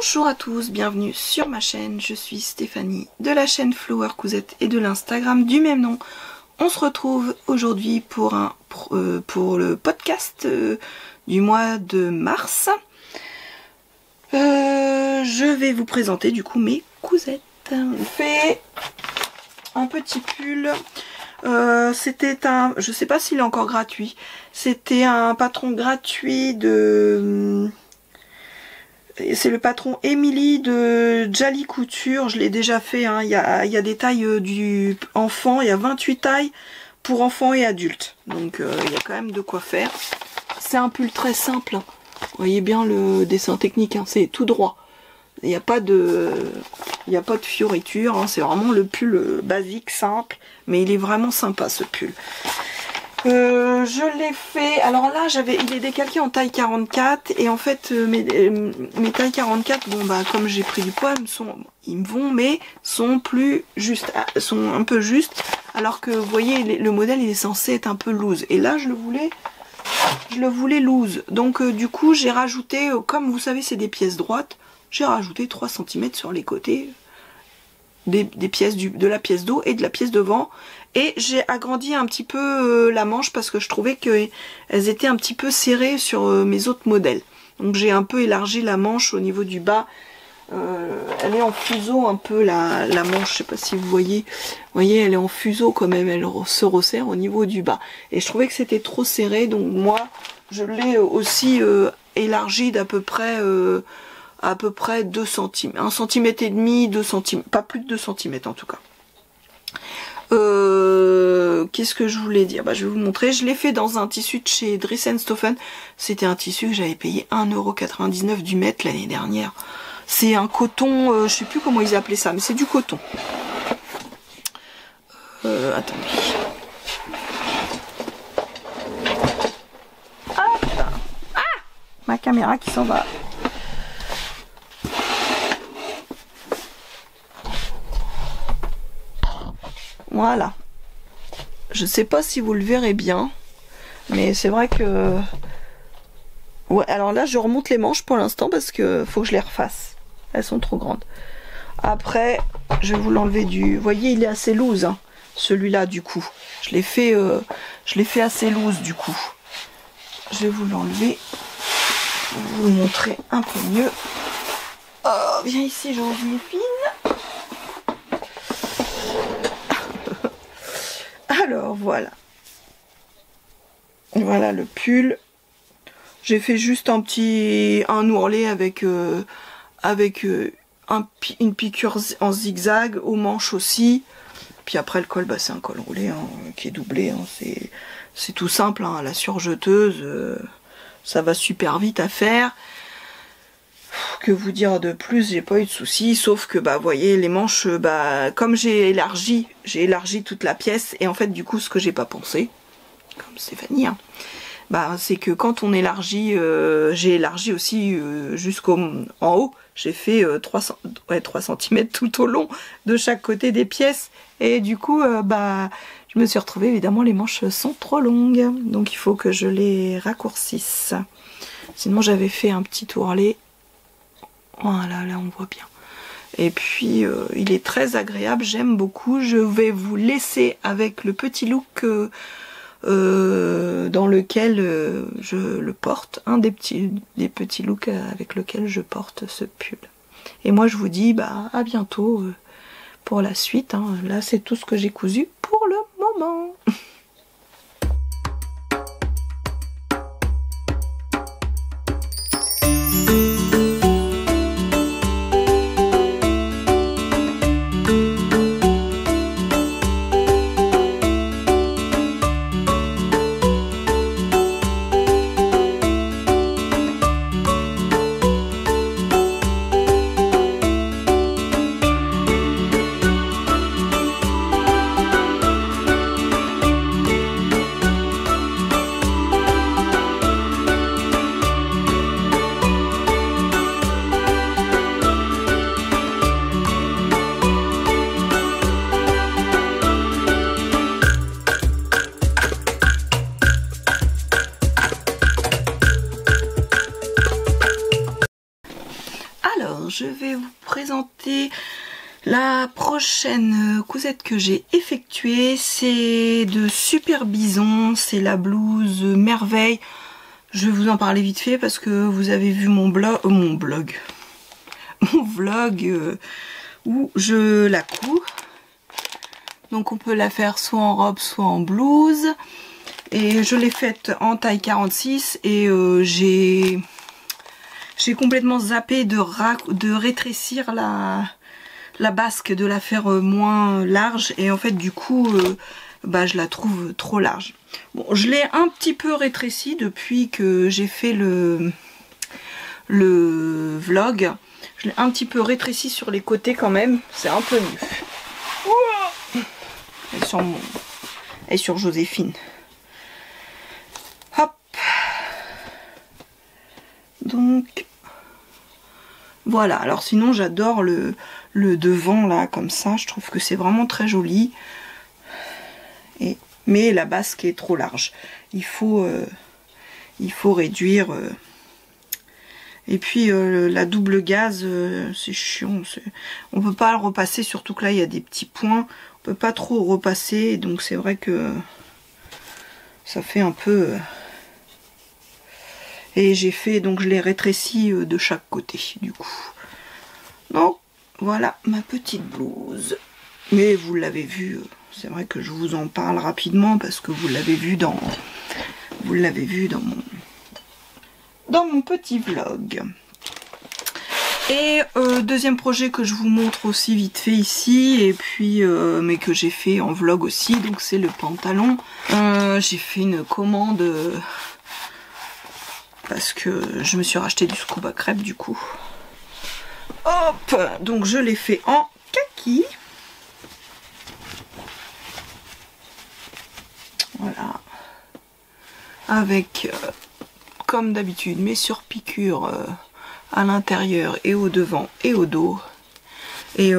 Bonjour à tous, bienvenue sur ma chaîne, je suis Stéphanie de la chaîne Flower Cousette et de l'Instagram du même nom. On se retrouve aujourd'hui pour le podcast du mois de mars. Je vais vous présenter du coup mes cousettes. On fait un petit pull. C'était un, je sais pas s'il est encore gratuit, c'était un patron gratuit de... C'est le patron Émilie de Jali Couture, je l'ai déjà fait, hein. Il y a des tailles du enfant, il y a 28 tailles pour enfants et adultes. Donc il y a quand même de quoi faire. C'est un pull très simple, hein. Vous voyez bien le dessin technique, hein. C'est tout droit. Il n'y a pas de fioriture, hein. C'est vraiment le pull basique, simple, mais il est vraiment sympa ce pull. Je l'ai fait, alors là il est décalqué en taille 44 et en fait mes tailles 44, bon bah comme j'ai pris du poids, ils me vont mais sont plus justes, sont un peu justes, alors que vous voyez le modèle il est censé être un peu loose et là je le voulais loose, donc du coup j'ai rajouté, comme vous savez c'est des pièces droites, j'ai rajouté 3 cm sur les côtés des pièces de la pièce d'eau et de la pièce devant. Et j'ai agrandi un petit peu la manche parce que je trouvais qu'elles étaient un petit peu serrées sur mes autres modèles. Donc j'ai un peu élargi la manche au niveau du bas. Elle est en fuseau un peu la manche, je sais pas si vous voyez. Vous voyez, elle est en fuseau quand même, elle se resserre au niveau du bas. Et je trouvais que c'était trop serré, donc moi je l'ai aussi élargi d'à peu près 2 cm, 1 cm et demi, 2 cm, pas plus de 2 cm en tout cas. Qu'est-ce que je voulais dire? Bah, je vais vous montrer. Je l'ai fait dans un tissu de chez Dries & Stoffen. C'était un tissu que j'avais payé 1,99 € du mètre l'année dernière. C'est un coton, je sais plus comment ils appelaient ça, mais c'est du coton. Attendez. Ah, ma caméra qui s'en va. Voilà. Je sais pas si vous le verrez bien, mais c'est vrai que... Ouais, alors là, je remonte les manches pour l'instant parce que faut que je les refasse. Elles sont trop grandes. Après, je vais vous l'enlever du... Vous voyez, il est assez loose, hein, celui-là, du coup. Je l'ai fait assez loose, du coup. Je vais vous l'enlever. Vous montrer un peu mieux. Oh, viens ici, Georgie fine. Alors voilà. Voilà le pull. J'ai fait juste un ourlet avec une piqûre en zigzag aux manches aussi. Puis après le col, bah, c'est un col roulé, hein, qui est doublé. Hein, c'est tout simple, hein, la surjeteuse, ça va super vite à faire. Que vous dire de plus, j'ai pas eu de soucis, sauf que bah vous voyez les manches, bah comme j'ai élargi toute la pièce, et en fait du coup ce que j'ai pas pensé, comme Stéphanie, hein, bah c'est que quand on élargit, j'ai élargi aussi en haut, j'ai fait 3 cm tout au long de chaque côté des pièces, et du coup bah je me suis retrouvée, évidemment les manches sont trop longues, donc il faut que je les raccourcisse. Sinon j'avais fait un petit ourlet. Voilà, là on voit bien. Et puis il est très agréable, j'aime beaucoup. Je vais vous laisser avec le petit look dans lequel je le porte, un des petits looks avec lequel je porte ce pull. Et moi je vous dis bah à bientôt pour la suite, hein. Là c'est tout ce que j'ai cousu pour le moment. je vais vous présenter la prochaine cousette que j'ai effectuée. C'est de Super Bison, c'est la blouse Merveille. Je vais vous en parler vite fait parce que vous avez vu mon vlog où je la couds. Donc on peut la faire soit en robe, soit en blouse. Et je l'ai faite en taille 46 et j'ai complètement zappé de rétrécir la basque, de la faire moins large. Et en fait du coup je la trouve trop large. Bon, je l'ai un petit peu rétrécie depuis que j'ai fait le vlog. Je l'ai un petit peu rétrécie sur les côtés quand même. C'est un peu mieux. Elle est sur Joséphine. Hop. Donc voilà. Alors sinon j'adore le devant là comme ça. Je trouve que c'est vraiment très joli. Mais la basque est trop large. Il faut réduire. Et puis la double gaze, c'est chiant. On peut pas le repasser, surtout que là il y a des petits points. On peut pas trop repasser, donc c'est vrai que ça fait un peu. Et j'ai fait, donc je l'ai rétréci de chaque côté du coup. Donc voilà ma petite blouse. Mais vous l'avez vu. C'est vrai que je vous en parle rapidement parce que vous l'avez vu dans mon petit vlog. Et deuxième projet que je vous montre aussi vite fait ici, et puis mais que j'ai fait en vlog aussi, donc c'est le pantalon. J'ai fait une commande parce que je me suis racheté du scuba crêpe du coup. Hop, donc je l'ai fait en kaki. Voilà, avec comme d'habitude mes surpiqûres à l'intérieur et au devant et au dos. Et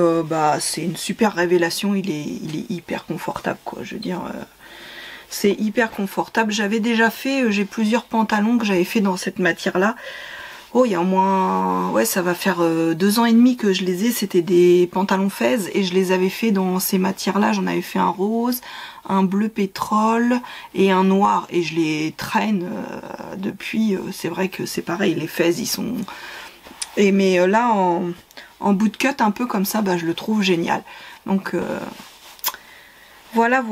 c'est une super révélation, il est hyper confortable quoi, je veux dire, c'est hyper confortable. J'avais déjà fait, j'ai plusieurs pantalons que j'avais fait dans cette matière là. Oh, il y a au moins, ouais, ça va faire 2 ans et demi que je les ai. C'était des pantalons Fez et je les avais fait dans ces matières-là. J'en avais fait un rose, un bleu pétrole et un noir. Et je les traîne depuis. C'est vrai que c'est pareil, les Fez, ils sont... mais là, en bootcut, un peu comme ça, je le trouve génial. Donc, voilà.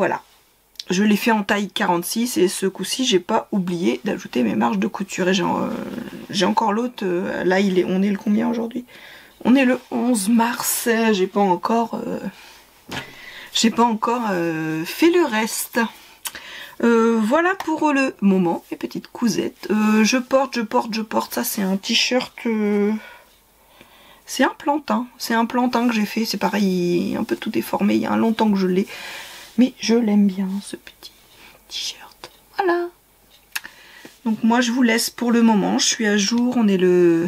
Je l'ai fait en taille 46 et ce coup-ci j'ai pas oublié d'ajouter mes marges de couture. Et j'ai encore l'autre, là on est le combien aujourd'hui? On est le 11 mars, j'ai pas encore fait le reste. Voilà pour le moment, mes petites cousettes. Je porte, ça c'est un t-shirt, c'est un plantain que j'ai fait, c'est pareil, un peu tout déformé, il y a un longtemps que je l'ai. Mais je l'aime bien ce petit t-shirt. Voilà. Donc moi je vous laisse pour le moment. Je suis à jour. On est le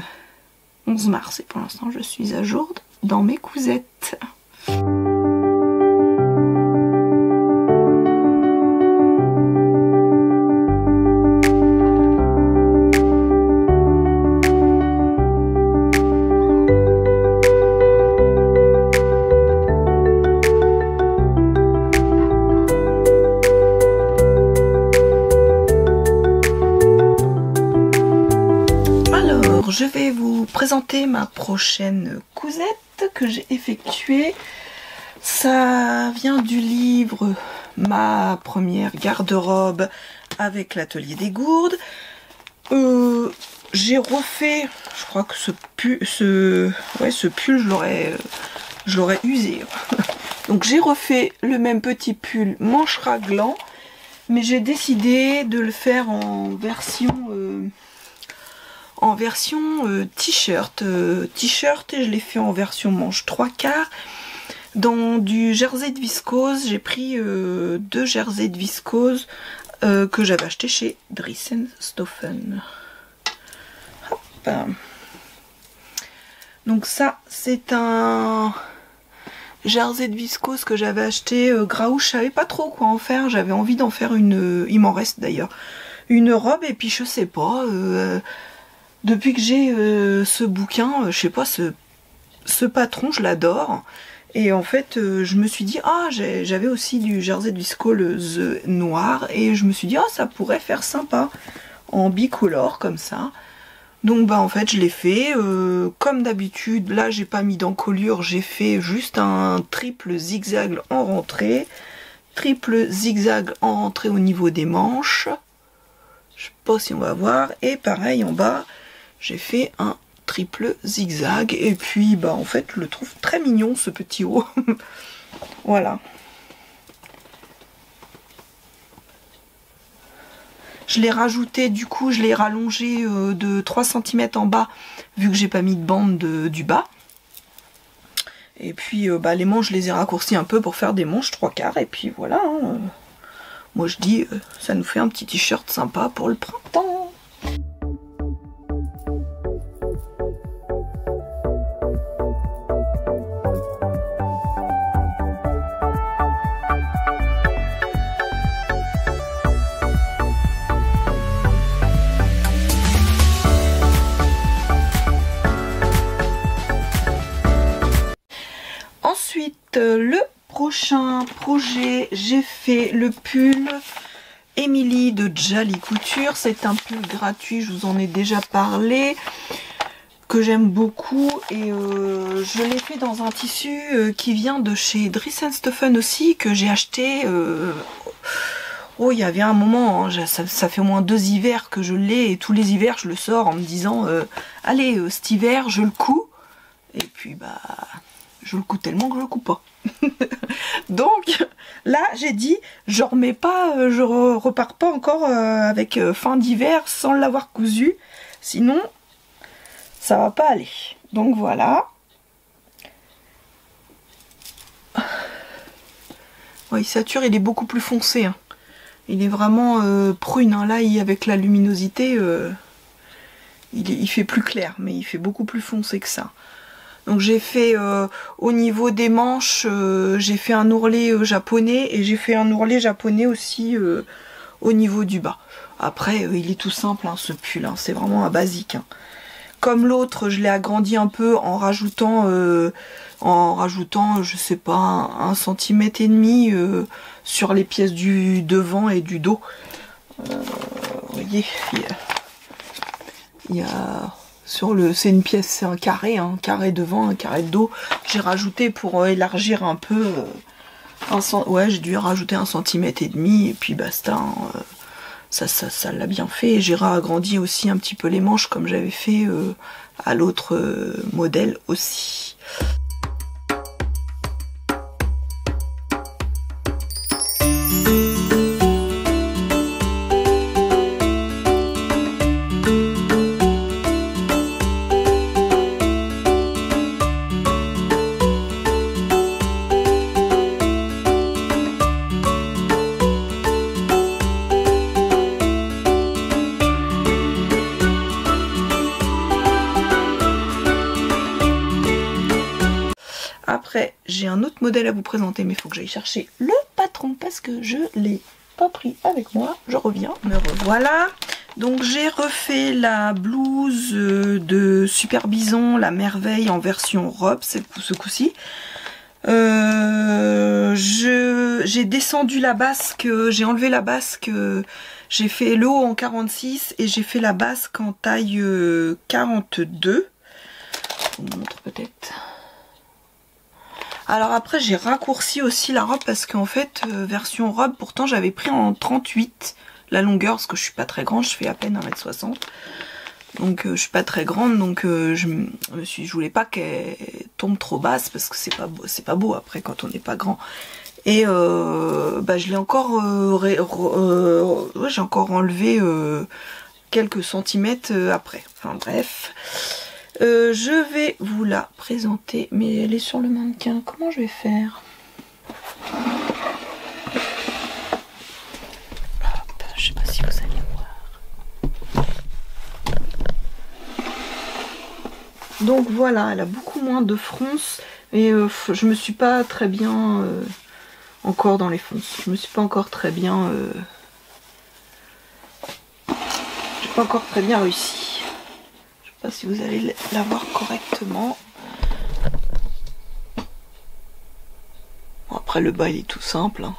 11 mars et pour l'instant je suis à jour dans mes cousettes. Je vais vous présenter ma prochaine cousette que j'ai effectuée. Ça vient du livre Ma première garde-robe avec l'atelier des gourdes. J'ai refait, je crois que ce pull je l'aurais usé. Donc j'ai refait le même petit pull manche raglan, mais j'ai décidé de le faire en version t-shirt et je l'ai fait en version manche 3/4 dans du jersey de viscose. J'ai pris 2 jerseys de viscose que j'avais acheté chez Dressenstoffen. Hop. Donc ça c'est un jersey de viscose que j'avais acheté Graou, je savais pas trop quoi en faire, j'avais envie d'en faire une, il m'en reste d'ailleurs, une robe, et puis je sais pas, depuis que j'ai ce bouquin, je sais pas, ce patron, je l'adore. Et en fait, je me suis dit, ah, j'avais aussi du Jersey de viscose noir. Et je me suis dit, ah, ça pourrait faire sympa en bicolore comme ça. Donc bah en fait je l'ai fait comme d'habitude. Là j'ai pas mis d'encolure, j'ai fait juste un triple zigzag en rentrée, triple zigzag en rentrée au niveau des manches. Je sais pas si on va voir. Et pareil en bas j'ai fait un triple zigzag. Et puis bah en fait je le trouve très mignon ce petit haut. Voilà. Je l'ai rajouté, du coup, je l'ai rallongé de 3 cm en bas, vu que j'ai pas mis de bande du bas. Et puis, bah, les manches, je les ai raccourcis un peu pour faire des manches 3/4. Et puis voilà. Hein. Moi, je dis, ça nous fait un petit t-shirt sympa pour le printemps. Le prochain projet, j'ai fait le pull Emily de Jali Couture. C'est un pull gratuit, je vous en ai déjà parlé, que j'aime beaucoup. Et je l'ai fait dans un tissu qui vient de chez Dries & Stephen aussi, que j'ai acheté. Oh, il y avait un moment, hein, ça fait au moins 2 hivers que je l'ai, et tous les hivers je le sors en me disant allez, cet hiver je le couds. Et puis bah... je le couds tellement que je le couds pas. Donc là j'ai dit je remets pas, je repars pas encore avec fin d'hiver sans l'avoir cousu, sinon ça va pas aller. Donc voilà. Ouais, il sature, il est beaucoup plus foncé. Hein. Il est vraiment prune. Hein. Là avec la luminosité, il fait plus clair, mais il fait beaucoup plus foncé que ça. Donc j'ai fait au niveau des manches, j'ai fait un ourlet japonais et j'ai fait un ourlet japonais aussi au niveau du bas. Après il est tout simple hein, ce pull, hein, c'est vraiment un basique. Hein. Comme l'autre, je l'ai agrandi un peu en rajoutant je sais pas, 1,5 cm sur les pièces du devant et du dos. Vous voyez, il y a c'est une pièce, c'est un carré devant, un carré de dos. J'ai rajouté pour élargir un peu. Ouais, j'ai dû rajouter 1,5 cm et puis basta. Hein, ça l'a bien fait. J'ai agrandi aussi un petit peu les manches comme j'avais fait à l'autre modèle aussi. Après, j'ai un autre modèle à vous présenter, mais il faut que j'aille chercher le patron parce que je l'ai pas pris avec moi. Je reviens, me revoilà. Donc j'ai refait la blouse de Super Bison, la merveille en version robe, ce coup-ci. J'ai descendu la basque, j'ai enlevé la basque, j'ai fait le haut en 46 et j'ai fait la basque en taille 42. Je vous montre peut-être. Alors après j'ai raccourci aussi la robe parce qu'en fait version robe, pourtant j'avais pris en 38 la longueur parce que je suis pas très grande, je fais à peine 1,60 m. Donc je suis pas très grande, donc je voulais pas qu'elle tombe trop basse parce que c'est pas beau après quand on n'est pas grand. Et bah je l'ai encore j'ai encore enlevé quelques centimètres après. Enfin bref. Je vais vous la présenter, mais elle est sur le mannequin. Comment je vais faire? Hop, je sais pas si vous allez voir. Donc voilà, elle a beaucoup moins de fronces et je me suis pas très bien encore dans les fronces. Je me suis pas encore très bien j'ai pas encore très bien réussi. Je sais pas si vous allez la voir correctement. Après le bas il est tout simple. Hein.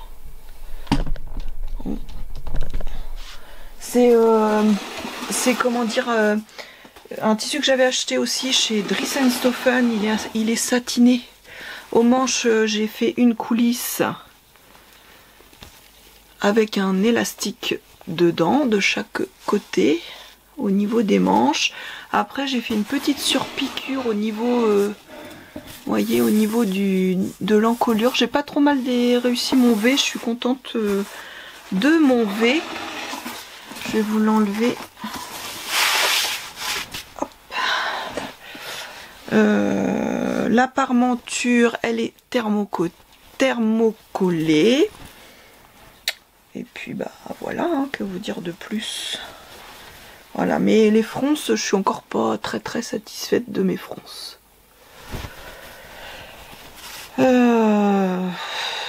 C'est comment dire un tissu que j'avais acheté aussi chez Dries&Stoffen. Il est satiné. Aux manches j'ai fait une coulisse avec un élastique dedans de chaque côté au niveau des manches. Après j'ai fait une petite surpiqûre au niveau vous voyez, au niveau de l'encolure. J'ai pas trop mal réussi mon V, je suis contente de mon V. Je vais vous l'enlever. La parmenture, elle est thermocollée. Et puis bah voilà, hein, que vous dire de plus. Voilà, mais les fronces, je suis encore pas très satisfaite de mes fronces.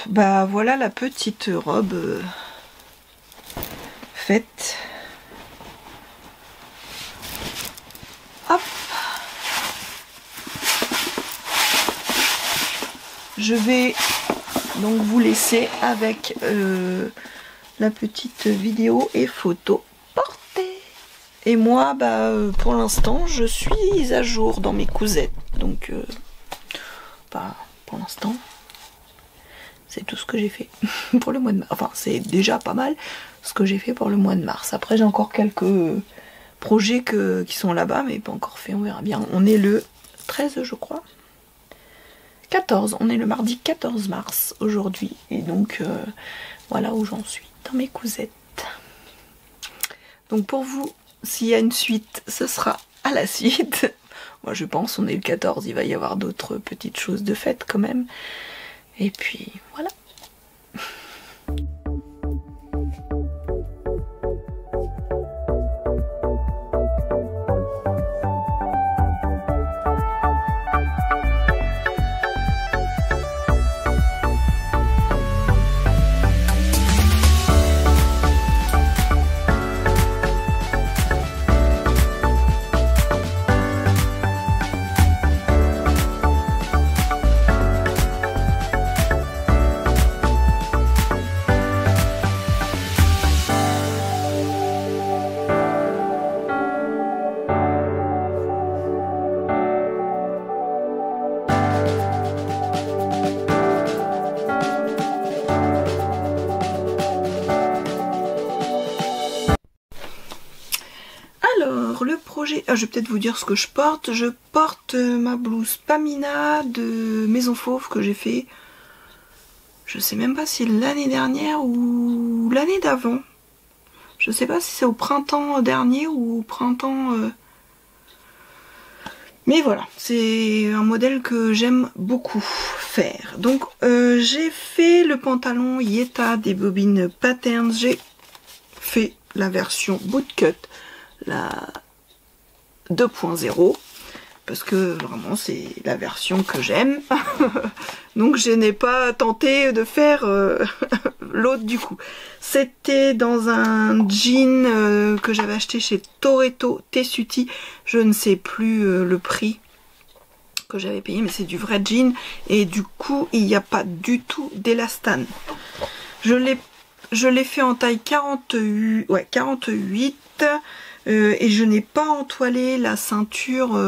Bah voilà la petite robe faite. Hop. Je vais donc vous laisser avec la petite vidéo et photo portée. Et moi, bah, pour l'instant, je suis à jour dans mes cousettes. Donc, bah, pour l'instant, c'est tout ce que j'ai fait pour le mois de mars. Enfin, c'est déjà pas mal ce que j'ai fait pour le mois de mars. Après, j'ai encore quelques projets qui sont là-bas, mais pas encore fait. On verra bien. On est le 13, je crois. 14. On est le mardi 14 mars aujourd'hui. Et donc, voilà où j'en suis dans mes cousettes. Donc, pour vous, s'il y a une suite, ce sera à la suite. Moi, je pense, on est le 14, il va y avoir d'autres petites choses de fête quand même. Et puis, voilà. Alors, le projet... Ah, je vais peut-être vous dire ce que je porte. Je porte ma blouse Pamina de Maison Fauve que j'ai fait... Je sais même pas si l'année dernière ou l'année d'avant. Je sais pas si c'est au printemps dernier ou au printemps... Mais voilà, c'est un modèle que j'aime beaucoup faire. Donc, j'ai fait le pantalon Yeta des bobines Patterns. J'ai fait la version bootcut, la 2.0, parce que vraiment c'est la version que j'aime. Donc je n'ai pas tenté de faire l'autre du coup. C'était dans un jean que j'avais acheté chez Toretto Tessuti. Je ne sais plus le prix que j'avais payé, mais c'est du vrai jean. Et du coup, il n'y a pas du tout d'élastane. Je l'ai fait en taille 48, ouais, 48 et je n'ai pas entoilé la ceinture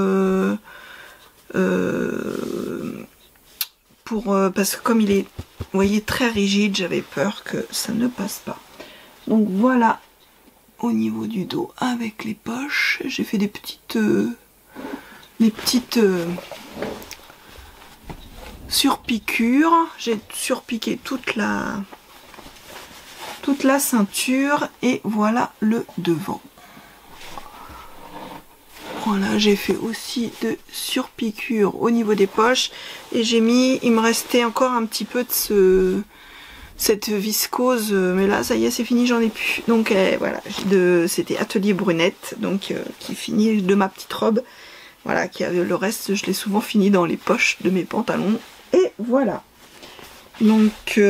parce que comme il est, vous voyez, très rigide, j'avais peur que ça ne passe pas. Donc voilà au niveau du dos avec les poches. J'ai fait des petites surpiqûres. J'ai surpiqué toute la ceinture et voilà le devant. Voilà, j'ai fait aussi de surpiqûres au niveau des poches et j'ai mis, il me restait encore un petit peu de cette viscose, mais là ça y est, c'est fini, j'en ai plus. Donc voilà, c'était Atelier Brunette, donc qui finit de ma petite robe. Voilà, qui avait le reste, je l'ai souvent fini dans les poches de mes pantalons. Et voilà. Donc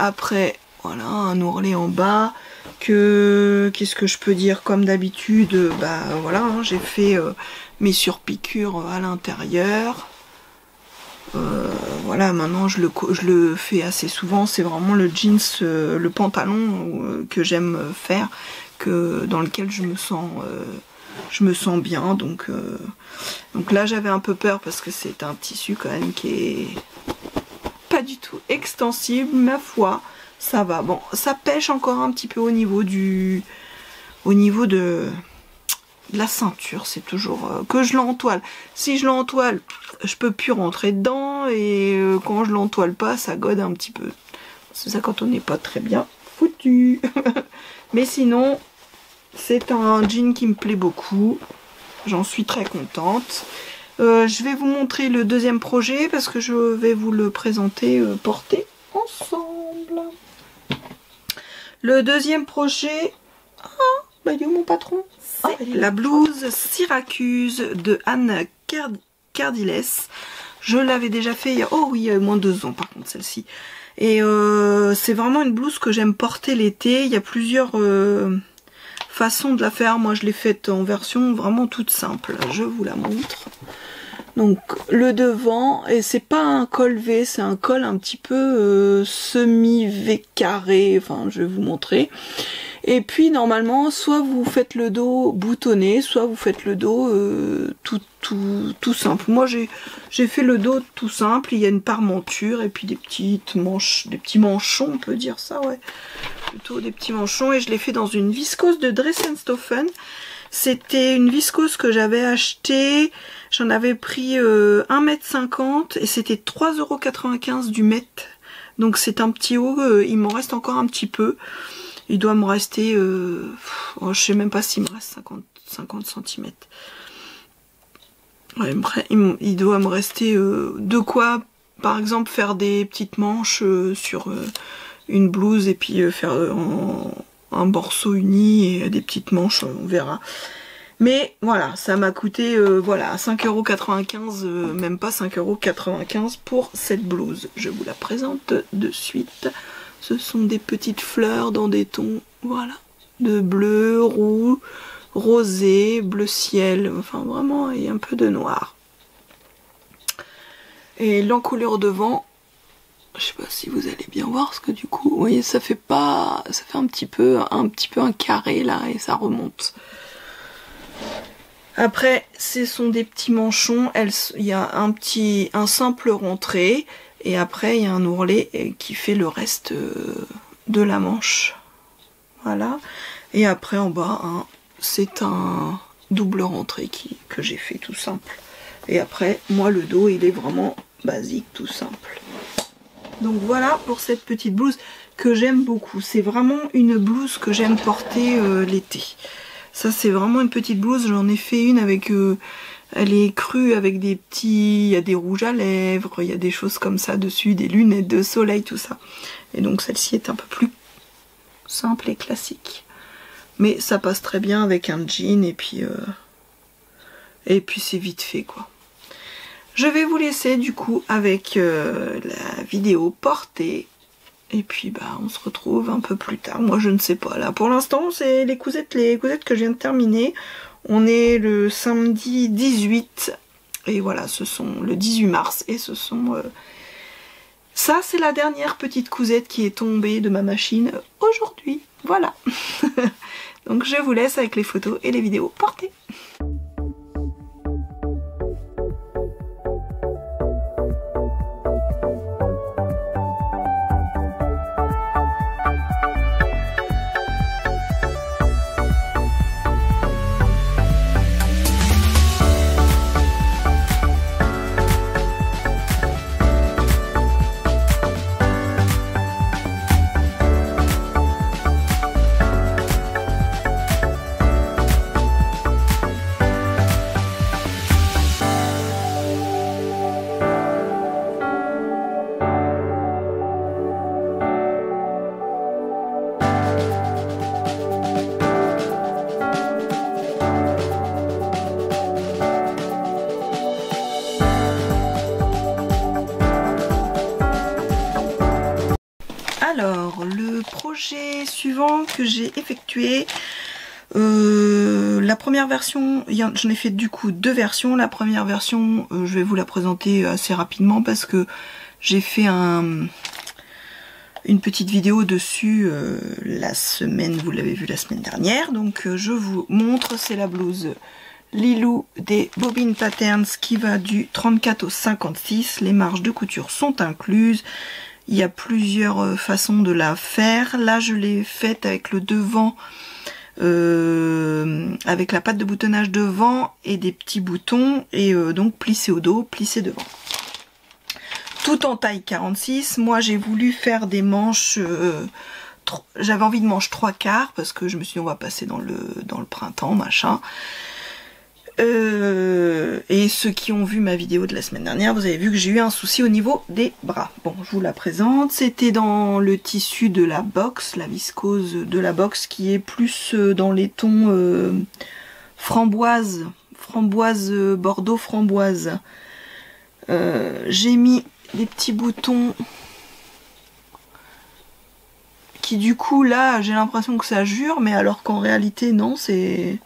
après, voilà, un ourlet en bas. Qu'est-ce que je peux dire comme d'habitude, bah voilà, hein, j'ai fait mes surpiqûres à l'intérieur. Voilà, maintenant je le fais assez souvent. C'est vraiment le jeans, le pantalon que j'aime faire, dans lequel je me sens bien. Donc là j'avais un peu peur parce que c'est un tissu quand même qui est pas du tout extensible. Ma foi, ça va. Bon, ça pêche encore un petit peu au niveau de la ceinture. C'est toujours que je l'entoile. Si je l'entoile, je peux plus rentrer dedans, et quand je l'entoile pas, ça gode un petit peu. C'est ça quand on n'est pas très bien foutu. Mais sinon, c'est un jean qui me plaît beaucoup. J'en suis très contente. Je vais vous montrer le deuxième projet parce que je vais vous le présenter porté ensemble. Le deuxième projet, bah il est où mon patron? La blouse Syracuse de Anne Cardiles. Je l'avais déjà fait il y a, oh oui, il y a moins de 2 ans par contre celle-ci. Et c'est vraiment une blouse que j'aime porter l'été. Il y a plusieurs façon de la faire. Moi je l'ai faite en version vraiment toute simple, je vous la montre. Donc le devant, et c'est pas un col V, c'est un col un petit peu semi-V carré, enfin je vais vous montrer. Et puis normalement soit vous faites le dos boutonné, soit vous faites le dos tout simple. Moi j'ai fait le dos tout simple, il y a une parmenture et puis des petites manches, des petits manchons, on peut dire ça, ouais. Plutôt des petits manchons, et je l'ai fait dans une viscose de Dressenstoffen. C'était une viscose que j'avais achetée, j'en avais pris 1,50 m et c'était 3,95 € du mètre. Donc c'est un petit haut, il m'en reste encore un petit peu. Il doit me rester, je sais même pas s'il me reste 50 cm. Ouais, il doit me rester de quoi, par exemple, faire des petites manches sur une blouse, et puis faire un morceau uni et des petites manches, on verra. Mais voilà, ça m'a coûté voilà, 5,95 €, même pas 5,95 € pour cette blouse. Je vous la présente de suite. Ce sont des petites fleurs dans des tons, voilà, de bleu, roux, rosé, bleu ciel, enfin vraiment, et un peu de noir. Et l'encolure devant, je sais pas si vous allez bien voir, parce que du coup, vous voyez, ça fait un petit peu un carré là, et ça remonte. Après, ce sont des petits manchons, il y a un simple rentré, et après il y a un ourlet qui fait le reste de la manche. Voilà. Et après en bas, c'est un double rentré que j'ai fait tout simple. Et après, moi le dos il est vraiment basique, tout simple. Donc voilà pour cette petite blouse que j'aime beaucoup. C'est vraiment une blouse que j'aime porter l'été. Ça c'est vraiment une petite blouse, j'en ai fait une avec... elle est crue avec des petits... Il y a des rouges à lèvres, il y a des choses comme ça dessus, des lunettes de soleil, tout ça. Et donc celle-ci est un peu plus simple et classique. Mais ça passe très bien avec un jean, et puis c'est vite fait quoi. Je vais vous laisser du coup avec la vidéo portée. Et puis bah on se retrouve un peu plus tard. Moi je ne sais pas. Là pour l'instant c'est les cousettes que je viens de terminer. On est le samedi 18. Et voilà, ce sont le 18 mars. Et ce sont... ça c'est la dernière petite cousette qui est tombée de ma machine aujourd'hui. Voilà. Donc je vous laisse avec les photos et les vidéos portées. Alors, le projet suivant que j'ai effectué, La première version, j'en ai fait du coup 2 versions. La première version, je vais vous la présenter assez rapidement parce que j'ai fait une petite vidéo dessus la semaine, vous l'avez vu la semaine dernière. Donc je vous montre, c'est la blouse Lilou des Bobbin Patterns qui va du 34 au 56. Les marges de couture sont incluses. Il y a plusieurs façons de la faire. Là, je l'ai faite avec le devant, avec la patte de boutonnage devant et des petits boutons, et donc plissé au dos, plissé devant. Tout en taille 46. Moi, j'ai voulu faire des manches... j'avais envie de manches 3/4 parce que je me suis dit on va passer dans le printemps, machin. Et ceux qui ont vu ma vidéo de la semaine dernière, vous avez vu que j'ai eu un souci au niveau des bras. Bon, je vous la présente. C'était dans le tissu de la box, la viscose de la box, qui est plus dans les tons framboise, bordeaux framboise. J'ai mis des petits boutons qui du coup là j'ai l'impression que ça jure, mais alors qu'en réalité non, c'est...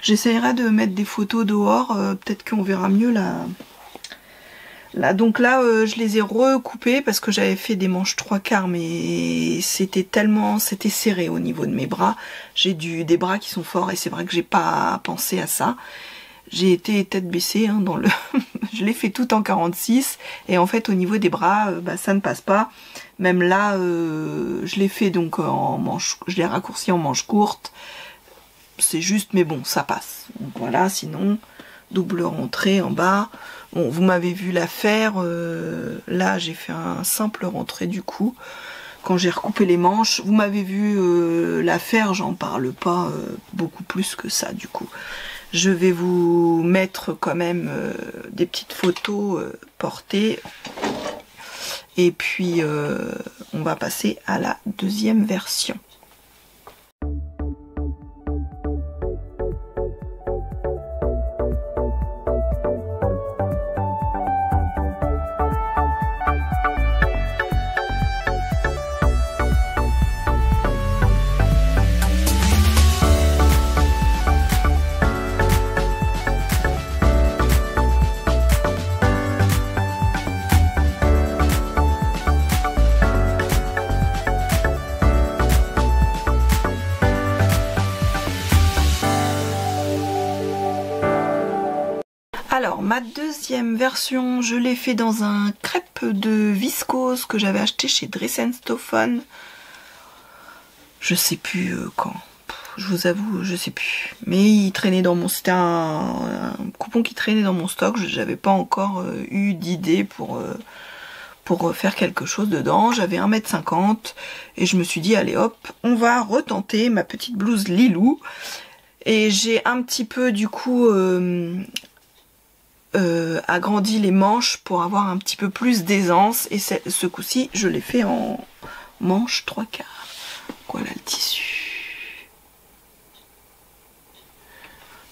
J'essayerai de mettre des photos dehors, peut-être qu'on verra mieux là. Donc là, je les ai recoupés parce que j'avais fait des manches 3/4, mais c'était serré au niveau de mes bras. J'ai des bras qui sont forts et c'est vrai que j'ai pas pensé à ça. J'ai été tête baissée hein, dans le... je l'ai fait tout en 46 et en fait au niveau des bras, ça ne passe pas. Même là, je l'ai fait donc en manche, je l'ai raccourci en manche courte. C'est juste, mais bon, ça passe. Donc voilà, sinon, double rentrée en bas. Bon, vous m'avez vu la faire. Là, j'ai fait un simple rentrée du coup. Quand j'ai recoupé les manches, vous m'avez vu la faire, j'en parle pas beaucoup plus que ça du coup. Je vais vous mettre quand même des petites photos portées. Et puis, on va passer à la deuxième version. Alors, ma deuxième version, je l'ai fait dans un crêpe de viscose que j'avais acheté chez Dress & Stofan. Je sais plus quand. Je vous avoue, je sais plus. Mais il traînait dans mon... C'était un coupon qui traînait dans mon stock. J'avais pas encore eu d'idée pour faire quelque chose dedans. J'avais 1,50 m et je me suis dit, allez hop, on va retenter ma petite blouse Lilou. Et j'ai un petit peu du coup... agrandi les manches pour avoir un petit peu plus d'aisance et ce coup-ci je l'ai fait en manche 3/4. Voilà le tissu.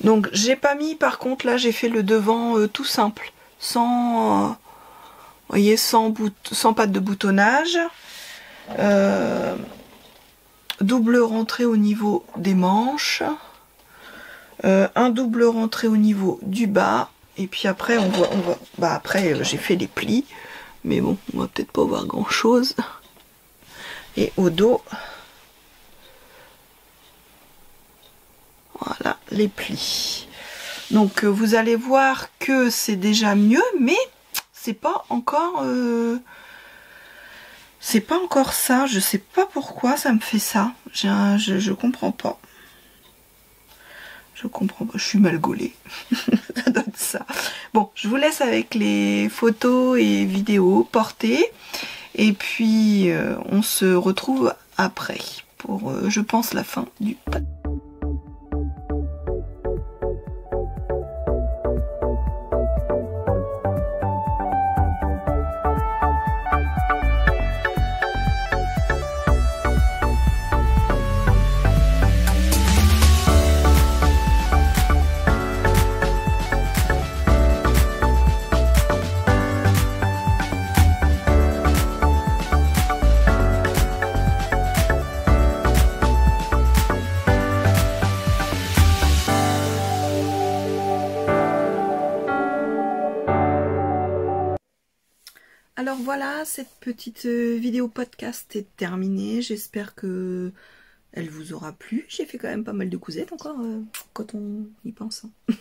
Donc j'ai pas mis, par contre là j'ai fait le devant tout simple, sans vous voyez, sans patte de boutonnage, double rentrée au niveau des manches, un double rentrée au niveau du bas. Et puis après, après j'ai fait les plis, mais bon, on va peut-être pas voir grand chose. Et au dos, voilà les plis. Donc vous allez voir que c'est déjà mieux, mais c'est pas encore ça. Je sais pas pourquoi ça me fait ça. Je comprends pas. Je comprends pas, je suis mal gaulée. Ça donne ça. Bon, je vous laisse avec les photos et vidéos portées. Et puis, on se retrouve après pour, je pense, la fin du pack. alors voilà, cette petite vidéo podcast est terminée. J'espère que elle vous aura plu. J'ai fait quand même pas mal de cousettes encore, quand on y pense. Hein.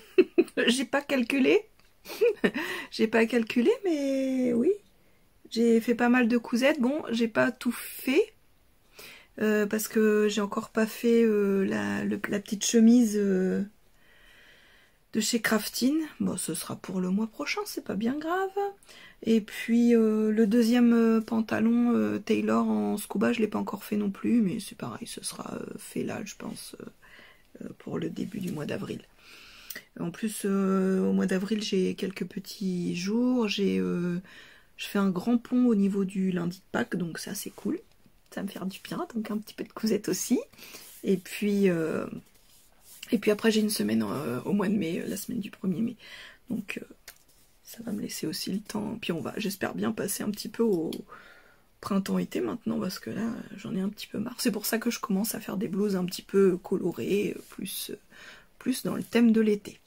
J'ai pas calculé. J'ai pas calculé, mais oui. J'ai fait pas mal de cousettes. Bon, j'ai pas tout fait. Parce que j'ai encore pas fait la petite chemise de chez Craftin. Bon, ce sera pour le mois prochain, c'est pas bien grave. Et puis le deuxième pantalon Taylor en scuba, je l'ai pas encore fait non plus, mais c'est pareil, ce sera fait là, je pense, pour le début du mois d'avril. En plus, au mois d'avril, j'ai quelques petits jours. Je fais un grand pont au niveau du lundi de Pâques, donc ça c'est cool. Ça va me faire du bien, donc un petit peu de cousette aussi. Et puis après j'ai une semaine au mois de mai, la semaine du 1er mai. Donc ça va me laisser aussi le temps. Puis on va, j'espère bien passer un petit peu au printemps-été maintenant, parce que là j'en ai un petit peu marre. C'est pour ça que je commence à faire des blouses un petit peu colorées, plus dans le thème de l'été.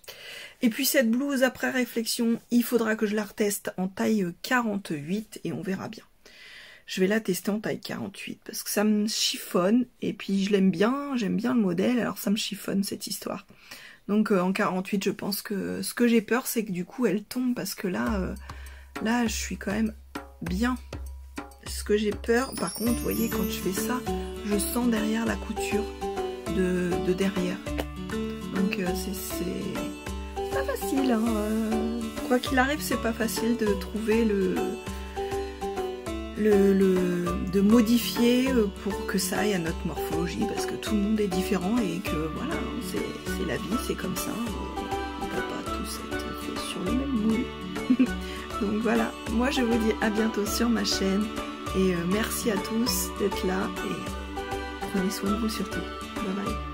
Et puis cette blouse, après réflexion, il faudra que je la reteste en taille 48 et on verra bien. Je vais la tester en taille 48 parce que ça me chiffonne et puis je l'aime bien, j'aime bien le modèle, alors ça me chiffonne cette histoire. Donc en 48, je pense que ce que j'ai peur, c'est que du coup elle tombe parce que là je suis quand même bien. Ce que j'ai peur, par contre, vous voyez, quand je fais ça, je sens derrière la couture de derrière. Donc c'est pas facile, hein. Quoi qu'il arrive, c'est pas facile de trouver de modifier pour que ça aille à notre morphologie, parce que tout le monde est différent et que voilà, c'est la vie, c'est comme ça, on peut pas tous être faits sur le même moule. Donc voilà, moi je vous dis à bientôt sur ma chaîne et merci à tous d'être là et prenez soin de vous surtout. Bye bye.